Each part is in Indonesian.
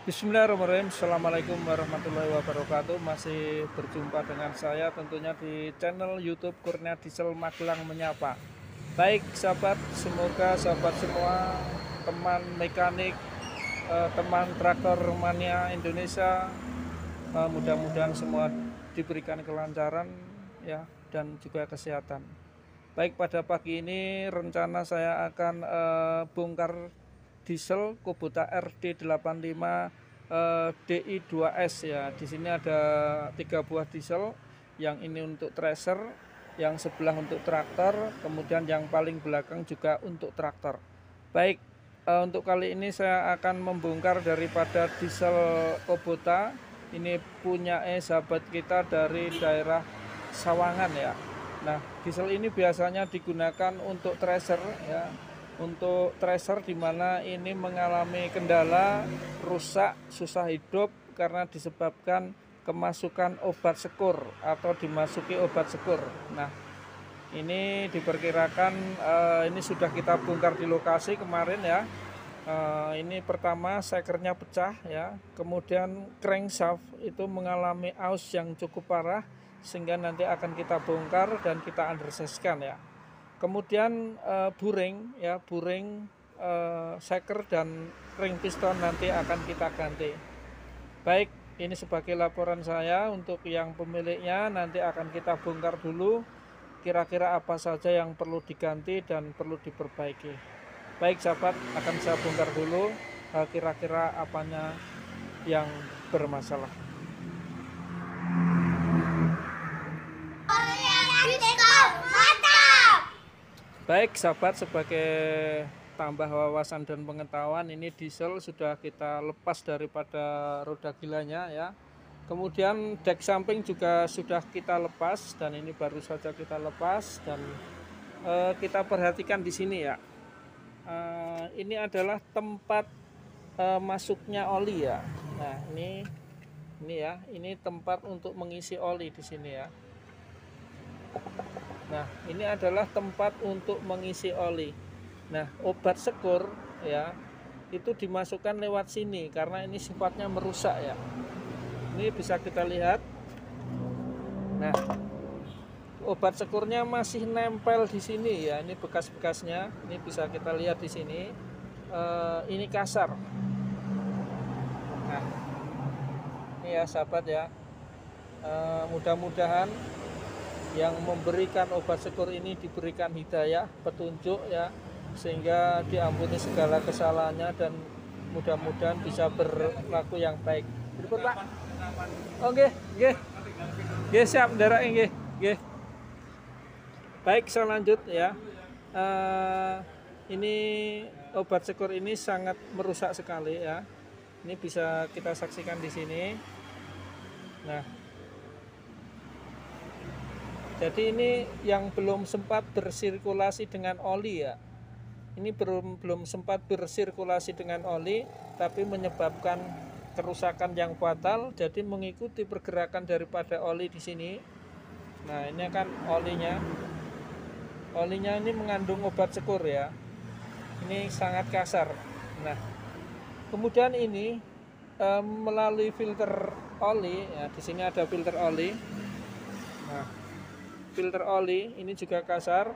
Bismillahirrahmanirrahim. Assalamualaikum warahmatullahi wabarakatuh. Masih berjumpa dengan saya tentunya di channel YouTube Kurnia Diesel Magelang Menyapa. Baik sahabat, semoga sahabat semua, teman mekanik, teman traktor mania Indonesia, mudah-mudahan semua diberikan kelancaran ya dan juga kesehatan. Baik, pada pagi ini rencana saya akan bongkar diesel Kubota RD85 DI2S ya. Di sini ada 3 buah diesel, yang ini untuk tracer, yang sebelah untuk traktor, kemudian yang paling belakang juga untuk traktor. Baik, untuk kali ini saya akan membongkar daripada diesel Kubota. Ini punya sahabat kita dari daerah Sawangan ya. Nah, diesel ini biasanya digunakan untuk tracer ya. Untuk tracer di mana ini mengalami kendala, rusak, susah hidup karena disebabkan kemasukan obat sekur atau dimasuki obat sekur. Nah, ini diperkirakan ini sudah kita bongkar di lokasi kemarin ya. Ini pertama sekernya pecah ya, kemudian crankshaft itu mengalami aus yang cukup parah sehingga nanti akan kita bongkar dan kita undersize-kan ya. Kemudian buring ya, buring, seker dan ring piston nanti akan kita ganti. Baik, ini sebagai laporan saya. Untuk yang pemiliknya nanti akan kita bongkar dulu kira-kira apa saja yang perlu diganti dan perlu diperbaiki. Baik sahabat, akan saya bongkar dulu kira-kira apanya yang bermasalah. Baik sahabat, sebagai tambah wawasan dan pengetahuan, ini diesel sudah kita lepas daripada roda gilanya ya. Kemudian dek samping juga sudah kita lepas dan ini baru saja kita lepas dan kita perhatikan di sini ya. Ini adalah tempat masuknya oli ya. Nah, ini ya, ini tempat untuk mengisi oli di sini ya. Nah, ini adalah tempat untuk mengisi oli. Nah, obat sekur ya, itu dimasukkan lewat sini karena ini sifatnya merusak ya. Ini bisa kita lihat. Nah, obat sekurnya masih nempel di sini ya. Ini bekas-bekasnya. Ini bisa kita lihat di sini. Ini kasar. Nah, ini ya sahabat ya. Mudah-mudahan yang memberikan obat sekur ini diberikan hidayah, petunjuk ya, sehingga diampuni segala kesalahannya dan mudah-mudahan bisa berlaku yang baik. Berikut Pak. Oke, siap daerah nggih. Baik, saya lanjut ya. Ini obat sekur ini sangat merusak sekali ya. Ini bisa kita saksikan di sini. Nah, jadi ini yang belum sempat bersirkulasi dengan oli ya. Ini belum sempat bersirkulasi dengan oli, tapi menyebabkan kerusakan yang fatal. Jadi mengikuti pergerakan daripada oli di sini. Nah, ini kan olinya. Olinya ini mengandung obat sekur ya. Ini sangat kasar. Nah, kemudian ini melalui filter oli ya. Di sini ada filter oli. Nah, filter oli ini juga kasar.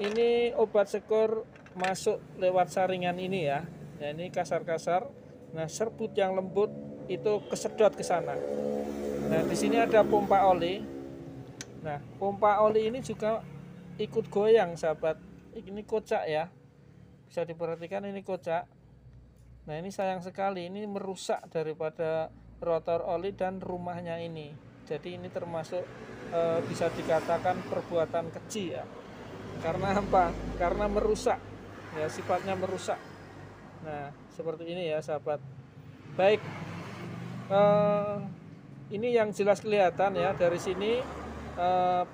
Ini obat sekur masuk lewat saringan ini ya. Nah, ini kasar-kasar. Nah, serbut yang lembut itu kesedot ke sana. Nah, di sini ada pompa oli. Nah, pompa oli ini juga ikut goyang sahabat. Ini kocak ya. Bisa diperhatikan ini kocak. Nah, ini sayang sekali, ini merusak daripada rotor oli dan rumahnya ini. Jadi ini termasuk bisa dikatakan perbuatan keji ya. Karena apa? Karena merusak ya, sifatnya merusak. Nah, seperti ini ya sahabat. Baik, ini yang jelas kelihatan ya, dari sini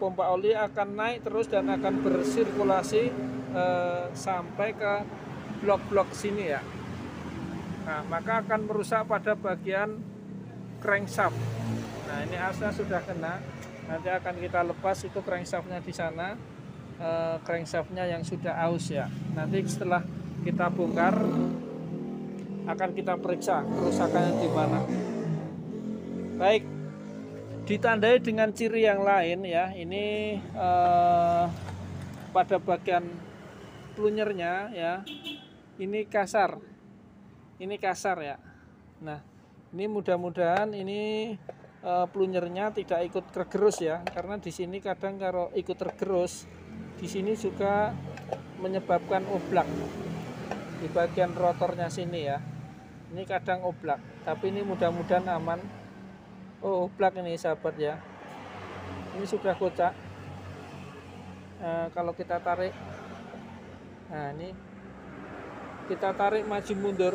pompa oli akan naik terus dan akan bersirkulasi sampai ke blok-blok sini ya. Nah, maka akan merusak pada bagian crankshaft. Nah, ini asnya sudah kena. Nanti akan kita lepas itu crankshaftnya di sana, crankshaftnya yang sudah aus ya. Nanti setelah kita bongkar akan kita periksa kerusakannya di mana. Baik, ditandai dengan ciri yang lain ya. Ini pada bagian plunyernya ya, ini kasar ya. Nah, ini mudah-mudahan ini plunyernya tidak ikut tergerus ya, karena di sini kadang kalau ikut tergerus di sini juga menyebabkan oblak di bagian rotornya sini ya. Ini kadang oblak, tapi ini mudah-mudahan aman. Oh, oblak ini sahabat ya, ini sudah kocak. Kalau kita tarik, nah ini kita tarik maju mundur,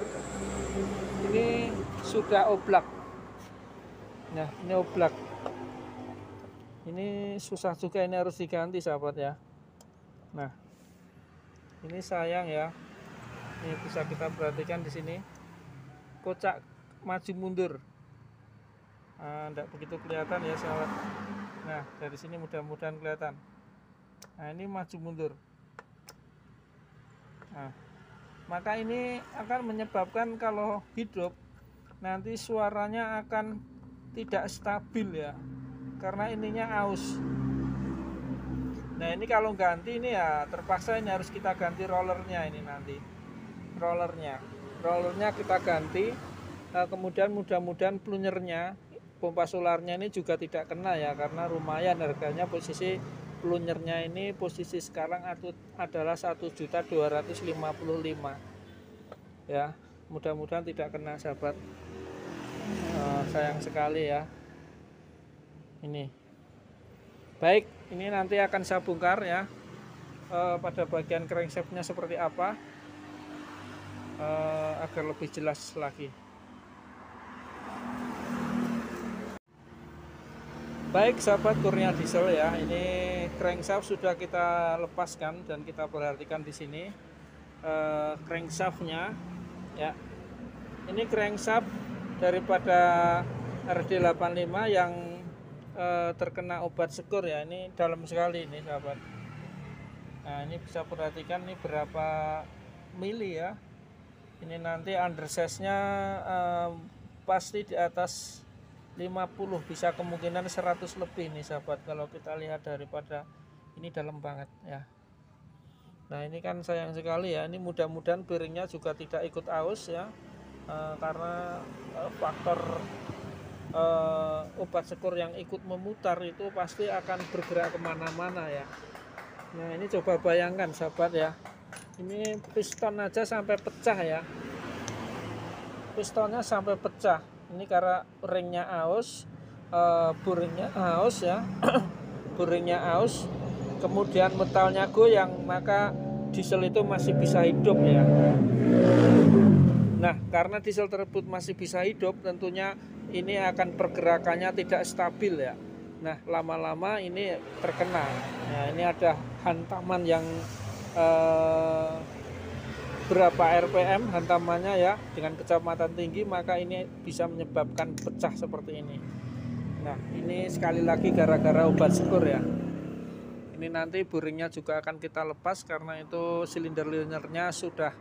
ini sudah oblak. Nah, ini oblak, ini susah juga, ini harus diganti sahabat ya. Nah, ini sayang ya, ini bisa kita perhatikan di sini kocak maju mundur. Tidak begitu kelihatan ya sahabat. Nah, dari sini mudah-mudahan kelihatan. Nah, ini maju mundur. Nah, maka ini akan menyebabkan kalau hidup nanti suaranya akan tidak stabil ya, karena ininya aus. Nah, ini kalau ganti ini ya terpaksa ini harus kita ganti rollernya. Ini nanti rollernya kita ganti, kemudian mudah-mudahan plunyernya, pompa solarnya ini juga tidak kena ya, karena lumayan harganya. Posisi plunyernya ini posisi sekarang adalah 1.255.000 ya. Mudah-mudahan tidak kena sahabat. Sayang sekali ya ini. Baik, ini nanti akan saya bongkar ya, pada bagian crankshaftnya seperti apa, agar lebih jelas lagi. Baik sahabat Kurnia Diesel ya, ini crankshaft sudah kita lepaskan dan kita perhatikan di sini crankshaftnya ya. Ini crankshaft daripada RD85 yang terkena obat sekur ya. Ini dalam sekali ini sahabat. Nah, ini bisa perhatikan ini berapa mili ya. Ini nanti undersize-nya pasti di atas 50, bisa kemungkinan 100 lebih nih sahabat, kalau kita lihat daripada ini dalam banget ya. Nah, ini kan sayang sekali ya. Ini mudah-mudahan bearingnya juga tidak ikut aus ya, karena faktor obat sekur yang ikut memutar itu pasti akan bergerak kemana-mana ya. Nah, ini coba bayangkan sahabat ya, ini piston aja sampai pecah ya, pistonnya sampai pecah. Ini karena ringnya aus, buringnya aus ya, buringnya aus, kemudian metalnya goyang, maka diesel itu masih bisa hidup ya. Nah, karena diesel tersebut masih bisa hidup, tentunya ini akan pergerakannya tidak stabil ya. Nah, lama-lama ini terkena. Nah, ini ada hantaman yang berapa RPM hantamannya ya, dengan kecepatan tinggi, maka ini bisa menyebabkan pecah seperti ini. Nah, ini sekali lagi gara-gara obat sekur ya. Ini nanti buringnya juga akan kita lepas karena itu silinder linernya sudah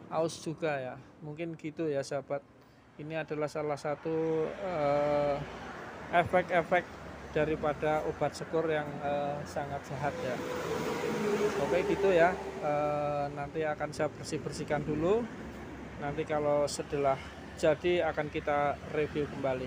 aus juga ya. Mungkin gitu ya sahabat. Ini adalah salah satu efek-efek daripada obat sekur yang sangat jahat ya. Oke gitu ya, nanti akan saya bersihkan dulu. Nanti kalau setelah jadi akan kita review kembali.